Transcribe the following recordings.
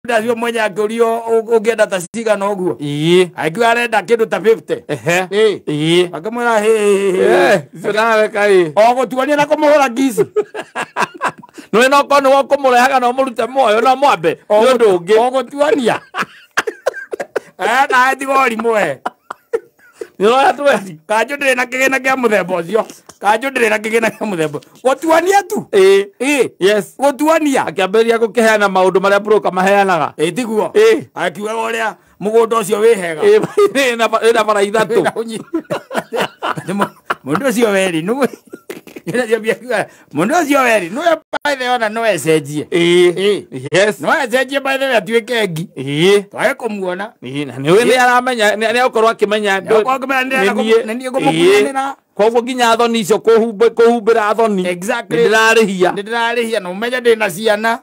ndacio mwenye akurio ungenda ta cigana uguo aikiwa arenda kindu ta 50 akamwira nawe kai gutuania na kumuhura ngisi no kono wo kumurehaga no murute moyo no mwambe ndu ungi gutuania na ndigori mwe Nĩũrona twendi kanjũ ndĩrĩ na kĩgĩna kĩa mũthemba ũcio kanjũ ndĩrĩ na kĩgĩna kĩa mũthemba gũtuania tu yes gũtuania akĩambĩrĩria gũkĩheana maũndũ marĩa broker maheanaga tiguo akiugaga ũrĩa mũgũnda ũcio wĩhega ĩna bara ithatũ mũndũ ũcio weri mũndũ ũcio weri nĩwe baithe ona no ecenjie yes no ecenjie baithe atuĩke ngi twage kũmuona nĩwe nĩ aramenya nĩ akorwo akĩmenya koguo nginya thoni icio kũhumbĩra thoni ndĩrarĩhia na ũmenye ndĩna ciana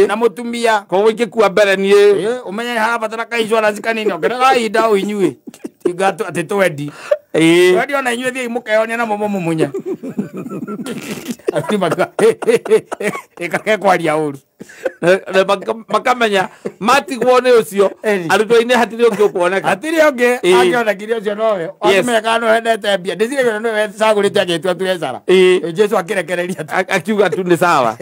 na mũtumia koguo ingĩkua mbere niĩ ũmenye nĩ harabatara ka insurance kanini ongerera ihinda o inyuĩ tigatu atĩ twendi ona inyuĩ thiĩ mũkeonia na momo mũmunye ĩkake kwaria ũru makamenya matigwo nĩ ũcio arutwo-inĩ hatirĩ ũngĩ ũkuoneka hatirĩ ũngĩ angĩonekire ũcio nowe otumeka no hendete mbia ndĩcirĩgĩra nĩwe cagũrĩte agĩtua tuecara Jesu akĩrekereria akiuga tu nĩ sawa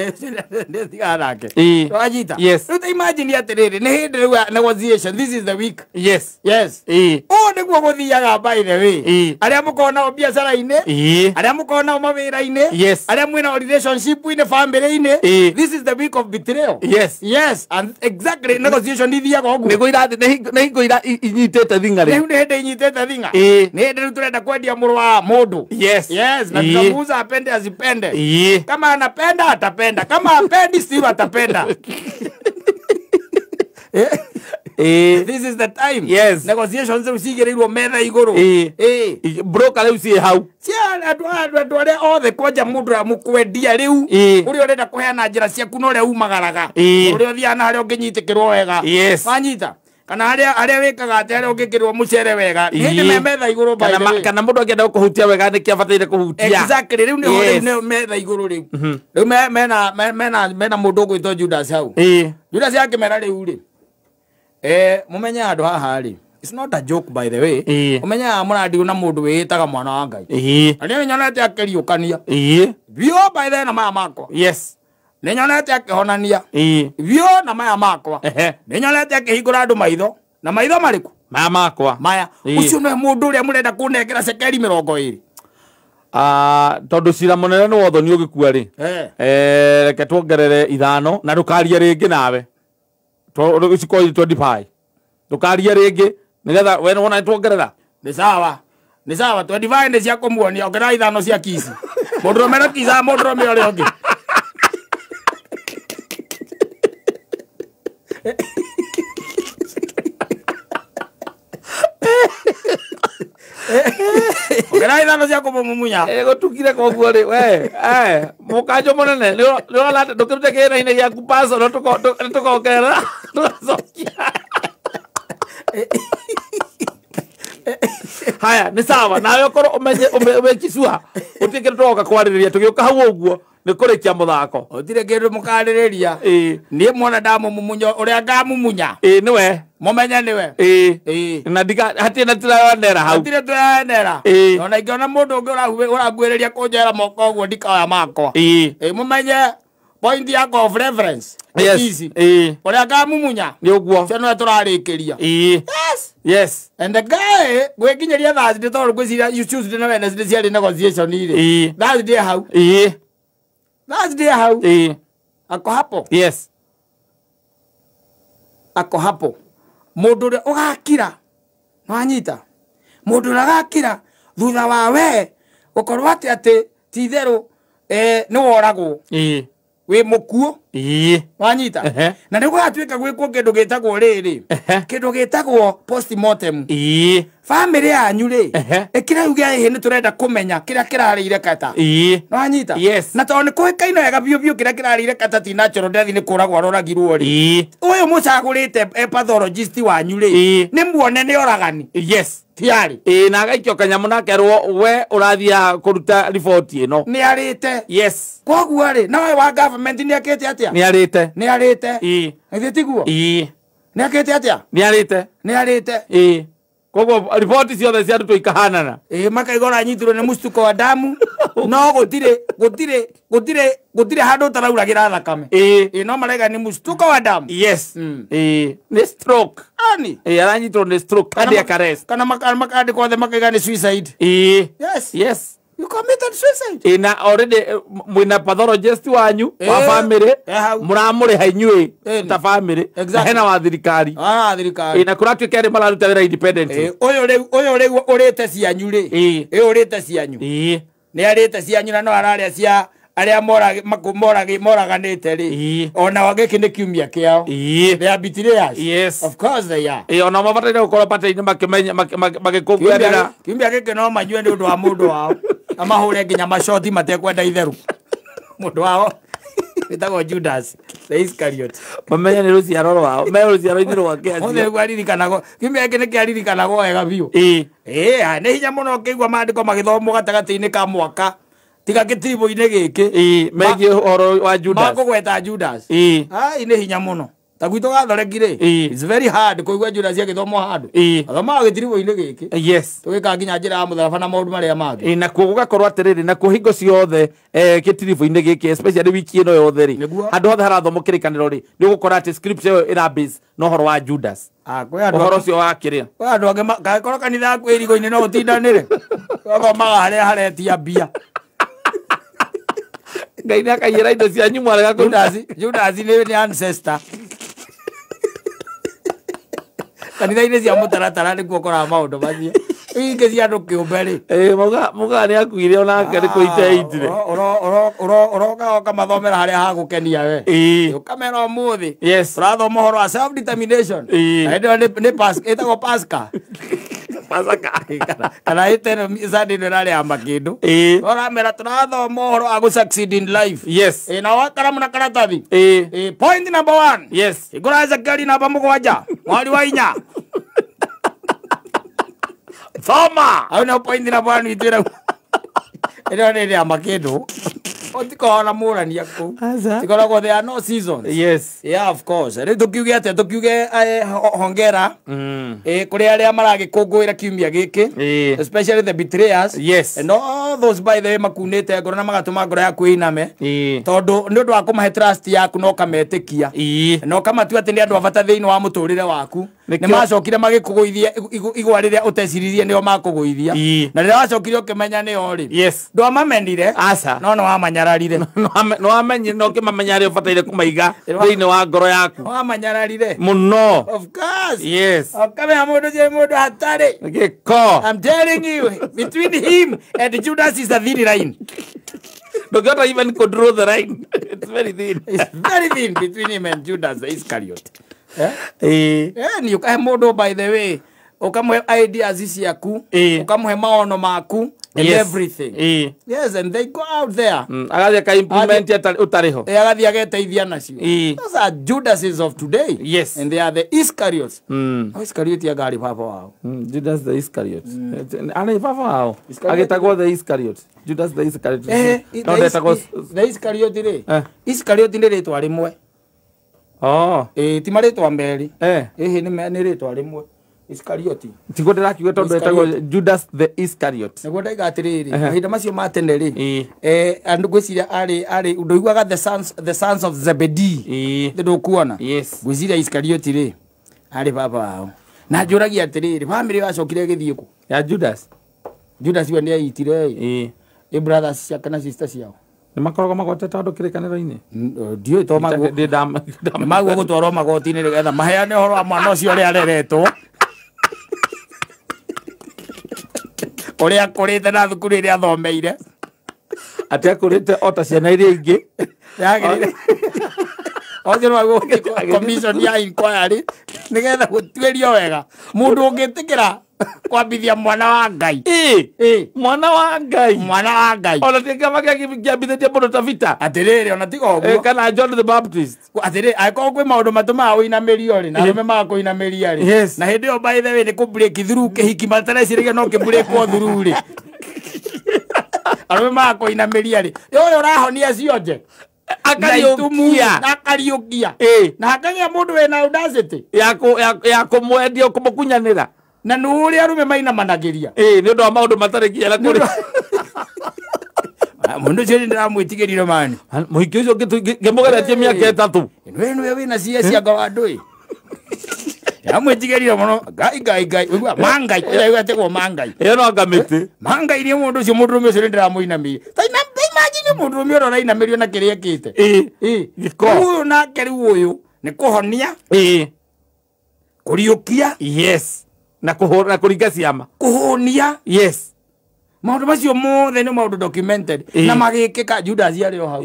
ndĩtigaga nake wanyita rĩu ta imagine atĩrĩrĩ nĩ hĩndĩ rĩu negotiation this is the week yes ũũ nĩguo gũthiaga by the way arĩa mũkorwo nao biacara-inĩ arĩa mũkorwo nao mawĩra-inĩ arĩa mwĩna relationship-inĩ family-inĩ this is the week of betrayal yes and exactly negotiation ithiaga ũguo nĩ hingo inyitĩte thing'a rĩu nĩ hĩndĩ inyitĩte thing'a nĩ hĩndĩ rĩu tũrenda kwendia mũrũ wa mũndũ yes na tunamuuza apende asipende kama anapenda atapenda kama apendi still atapenda this is the time negotiations cigĩrĩirwo metha igũrũ broker rĩu ciĩ hau andũ arĩa othe kwanja mũndũ amũkwendia rĩu ũrĩa ũrenda kũheana njĩra ciaku na ũrĩa umagaraga ũrĩa ũthiaga na harĩa ũngĩnyitĩkĩrwo wega wanyita kana harĩa wĩkaga atĩ harĩa ũngĩkĩrwo mũcere wega hĩndĩ me metha igũrũ kana mũndũ angĩenda kũhutia wega nĩkĩ abataire kũhutia exactly rĩu nĩho metha igũrũ rĩu rĩu mena mũndũ ũgwĩtwo Judas hau Judas akĩmera rĩu rĩ mumenye handũ haha rĩ it's not a joke by the way umenyaga mũrandiũ na mũndũ wĩĩtaga mwana wa Ngai na nĩ nyonete akĩriũkania bio by the na maya makwa nĩ nyonete akĩhonania bio na maya makwa nĩ nyonete akĩhingũra andũ maitho na maitho marĩkũ maya makwa maya ũcio nĩ mũndũ ũrĩa mũrenda kũnengera cekeri 20 tondũ cira mũnene nĩ wotho nĩ ũgĩkua rĩ reke tuongerere 5 na ndũkarie rĩngĩ nawe cikoĩ 25 ndũkarie rĩngĩ nĩgetha we wona tuongerera nĩ sawa 25 nĩ cia kũmuonia ongerera 5 cia kisi mũndũrũme na kisa mũndũrũme ũrĩa ũngĩ ongerera 5 cia kũmũmunya gũtukire koguo rĩ we mũkanjũ mũnene nĩũrona ndũkĩrute kĩhĩna-inĩ gĩaku paso nĩtũkongerera tũgacokia haya nĩ sawa nawe ũkorwo ũmekicua ũtuĩke nĩtũgoka kwarĩrĩria tũgĩũka hau ũguo nĩ kũrĩkia mũthako ũtirĩ kĩndũ mũkarĩrĩria niĩ mwona ndamũmumunya ũrĩa ngamumunya nĩwe mũmenye nĩwe na hatirĩ na tũrayanera hau hatirĩ tũrayanera ona ingĩona mũndũ ũngĩ ũranguĩrĩria kũnjera moko ũguo ndikaya makwa mũmenye point yakwa of reference ũrĩa ngamumunya nĩ ũguo cio nĩwe tũrarĩkĩria yes and the guy gwĩkinyĩria Thursday tondũ gwĩciria Tuesday na Wednesday ciarĩ negotiation irĩ Thursday hau Thursday hau ako hapo ako hapo mũndũ ũrĩa ũgakira nĩwanyita mũndũ ũrĩa agakira thutha wa we gũkorwo atĩ ti itherũ nĩ woragwo wĩ mũkuo wanyita na nĩ gũgatuĩka gwĩkwo kĩndũ gĩtagwo rĩrĩ kĩndũ gĩtagwo postmortem family yanyu rĩ ĩkĩrau gĩa hĩ nĩ tũrenda kũmenya kĩrĩa kĩrarĩire kata wanyita na tondũ nĩ kũĩkaine wega biũ biũ kĩrĩa kĩrarĩire kata ti natural death nĩ kũragwo aroragirwo rĩ ũyũ mũcagũrĩte pathologist wanyu rĩ nĩ muone nĩ oragani tiarĩ na agaikio kanyamũ nakerwo we ũrathiaga kũruta riboti ĩno nĩ arĩte koguo rĩ nawe wa government nĩ akĩte atĩa nĩ arĩte ithĩ tiguo Nĩakĩte atĩa? Nĩarĩte. Koguo riboti ciothe cia arutwo ikahanana. Makaiga ũranyitirwo nĩ mũtuko wa damu no gũtirĩ handũ ũtarauragĩra thakame. No maraiga nĩ mũtuko wa damu. Yes. Nĩ stroke. Aranyitirwo nĩ stroke cardiac arrest. Kana makandĩka othe makaiga nĩ suicide. Yes. You committed suicide. Na already mwina pathologist wanyu wa family muramuriha inyuĩ ta family na hena wa thirikari. Thirikari. Na kuratuĩka arĩ mararuta wĩra independent. Ũyũ rĩu ũrĩte cianyu rĩ. Ũrĩte cianyu. Nĩ arĩte cianyu na no ararĩa cia arĩa moraganĩte rĩ. Ona gĩkĩ nĩ kiumia kĩao. They are betrayers. Yes. Of course they are. Ona mabataire gũkorwo pata-inĩ makĩmenya magĩkũngũĩrĩra. Kiumia gĩkĩ no manyue nĩ ũndũ wa mũndũ wao. Amahũre nginya macoti matekwenda itherũ. Mũndũ wao wĩtagwo Judas the Iscariot. Mamenya nĩ rũciaro rwao. Me rũciaro-inĩ rwake acio. Othe rĩaririkanago. Kiumia gĩkĩ nĩ kĩaririkanago wega biũ. Nĩ hinya mũno ũkĩigua maandĩko magĩthomwo gatagatĩ-inĩ ka mwaka. Tiga gĩtiribo-inĩ gĩkĩ. Megiĩ ũhoro wa Judas. Makũgweta Judas. Nĩ hinya mũno. Ta gwitũ gathorekire. It's very hard kũigua Judas agĩthomwo handũ. Athomaga gĩtiribo-inĩ gĩkĩ. Yes. Tũgĩka nginya njĩra ya mũtharaba na maũndũ marĩa mangĩ. Na kuo gũgakorwo atĩrĩrĩ na kuo hingo ciothe gĩtiribo-inĩ gĩkĩ especially wiki ĩno yothe rĩ. Handũ hothe harathomwo kĩrĩkanĩro rĩ. Nĩ ũgũkora atĩ scripture ĩyo ĩrabase na ũhoro wa Judas. Ũhoro ũcio wa kĩrĩa. Andũ angĩ gagĩkorwo kanitha yaku ĩrigo-inĩ no ũtindanĩre. Athomaga harĩa haretia mbia. Ngai nĩ akaiyĩra indo cianyu mwarega kũruta. Judas nĩ ancestor. Kanitha-inĩ cia mũtaratara nĩkuo ũkoraga maũndũ macio. Ingĩ cia andũ kĩũmbe rĩ. Muga nĩ akuire onake nĩ kũita itire. Ũroka ũkamathomera harĩa hagũkenia we. Ũkamera ũmũthĩ. Yes. Tũrathoma ũhoro wa self determination. Ĩtagwo Pasaka. Kana ĩteno Sunday nĩ rarĩ ya makĩndũ. Ũramera tũrathoma ũhoro wa gũ-succeed in life. Yes. Na wakaramu na karatathi. Point number 1. Yes. Igũra Ezekieli namba 7 mweri wa 4. Thoma. Au no point number 1 itwĩra. Ĩno nĩ ya makĩndũ. Otikoona mũrania kũu. Tikoragwo there are no seasons. Yes. Yeah, of course. Rĩu tũkiuge atĩa tũkiuge hongera. Kũrĩ arĩa maragĩkũngũĩra kiumia gĩkĩ. Especially the betrayers. Yes. And all those by the way makunĩte ngoro na magatũma ngoro yaku ĩiname. Tondũ nĩ ũndũ wa kũmahe trust yaku no kametĩkia. No kamatua atĩ nĩ andũ abata thĩinĩ wa mũtũrĩre waku. Nĩ macokire magĩkũgũithia igwa rĩrĩa ũteciririe nĩo makũgũithia. Na rĩrĩa wacokire ũkĩmenya nĩo rĩ. Yes. Ndwamamenire. Aca. No wamanyararire. No wamenye no kĩmamenya arĩa ũbataire kũmaiga thĩinĩ wa ngoro yaku. Wamanyararire. Mũno. Of course. Yes. Kamenya mũndũ je mũndũ hatarĩ. Gĩko. I'm telling you, between him and Judas is a thin line. Don't get even control the line. It's very thin. It's very thin between him and Judas the Iscariot. Ni ukahe mũndũ by the way, ukamwe ideas ciaku, ukamwe maono maku and everything. Yes, and they go out there. Agathia ka implement utariho. Agathia ageteithia nacio. Those are Judases of today. Yes. And they are the Iscariots. Iscariot ya gari papa wao. Judas the Iscariot. Ana papa wao. Agetagwo the Iscariot. Judas the Iscariot. No detagwo the Iscariot ri. Iscariot nĩ rĩtwa rĩmwe. Ti marĩtwa merĩ. Nĩ rĩtwa rĩmwe. Iscariot. Tigo ndĩrakiuga tondũ etagwo Judas the Iscariot. Nĩguo ndaiga atĩrĩrĩ, mahinda macio ma tene rĩ. Andũ ngwĩciria arĩ ndũiguaga the sons of Zebedee. Ndũkuona. Yes. Ngwĩciria Iscariot rĩ. Arĩ baba wao. Na njũragia atĩrĩrĩ, family yacokire gĩthiĩ kũ? Ya Judas. Judas we nĩ aitire. Brothers ciake na sisters ciao. Nĩ makoragwo magotete andũ kĩrĩkanĩro-inĩ. Ndiũĩ to maguo gũtwarwo magoti-inĩ nĩgetha maheane ũhoro wa mwana ũcio ũrĩa areretwo. Ũrĩa akũrĩte na thukuru ĩrĩa athomeire. Atĩ akũrĩte o ta ciana iria ingĩ. Yagĩrĩire. Ocio no commission ya inquiry nĩgetha gũtuĩrio wega. Mũndũ ũngĩtĩkĩra kwambithia mwana wa Ngai. Mwana wa Ngai. Mwana wa Ngai. Ona tiga makĩambithĩtie mũndũ ta Vita. Atĩrĩrĩ ona tiga ũguo. Kana John the Baptist. Atĩrĩrĩ angĩkorwo kwĩ maũndũ matũmaga ũinamĩrio rĩ na arũme magakũinamĩria rĩ. Na hĩndĩ ĩyo by the way nĩ kũ-break through kĩhiki matereciragia no kĩ-breakwo through rĩ. Arũme magakũinamĩria rĩ. Ũyũ ũrahonia cionje. akariukia na akagĩa mũndũ wĩna audacity ya kũmwendia kũmũkunyanĩra na nĩ ũrĩa arũme mainamanagĩria nĩ ũndũ wa maũndũ matarĩ kĩera kũrĩ mũndũ ũcio nĩ ndĩramwĩtigĩrire mani mũhiki ũcio ngĩmũgeretie mĩaka ĩtatũ nĩwe wĩna ciacianga wa andũ yamwĩtigĩrire mũno ngai mangai ĩrĩa ĩgategwo mangai ĩyo no ngamĩtĩ mangai nĩ mũndũ ũcio mũndũrũme ũcio nĩ ndĩramũinamĩrie imagine mũndũrũme ũrĩa ũrainamĩrio na kĩrĩa ekĩte ũyũ nake rĩu ũyũ nĩ kũhonia kũriũkia yes na kũringa ciama kũhũnia yes maũndũ macio mothe nĩ maũndũ documented na magĩkĩka Judas arĩ o hau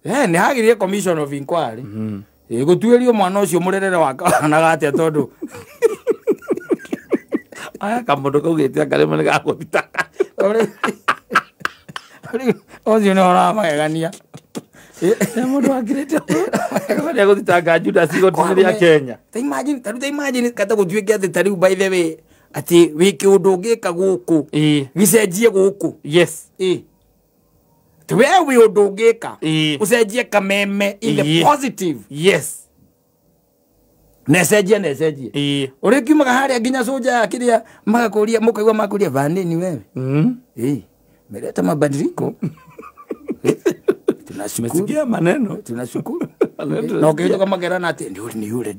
nĩ hagĩrire commission of inquiry gũtuĩrio mwana ũcio mũrerere wakanaga atĩa tondũ aya kamũndũ kau gĩtiangarĩmwe nĩ gagũthitaka ũcio nĩ ũramagegania mũndũ wakirĩte nĩ agũthitanga Judas igoti-inĩ rĩa Kenya ta imagine kata gũtuĩke atĩ ta rĩu by the way atĩ wĩ kĩũndũ ũngĩka gũkũ gĩcenjie gũkũ yes ti we wĩ ũndũ ũngĩka ũcenjie kameme in the positive yes na ecenjie ũrĩ kiumaga harĩa nginya soja ya kĩrĩa magakũria mũkaigua makũria vanini wewe meleta mabadiliko tunasikia maneno tunashukuru na ukitoka magerana ati ni yule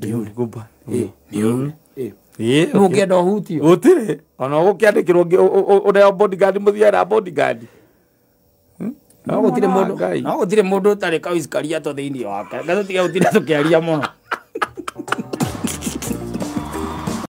no ũngĩenda ũhutio gũtirĩ ona ũgũkĩandĩkĩrwo ũrĩa bodyguard mũthiara bodyguard no gũtirĩ mũndũ ũtarĩ Kawis Kariato thĩinĩ wake gatũtige gũtinda tũkĩaria mũno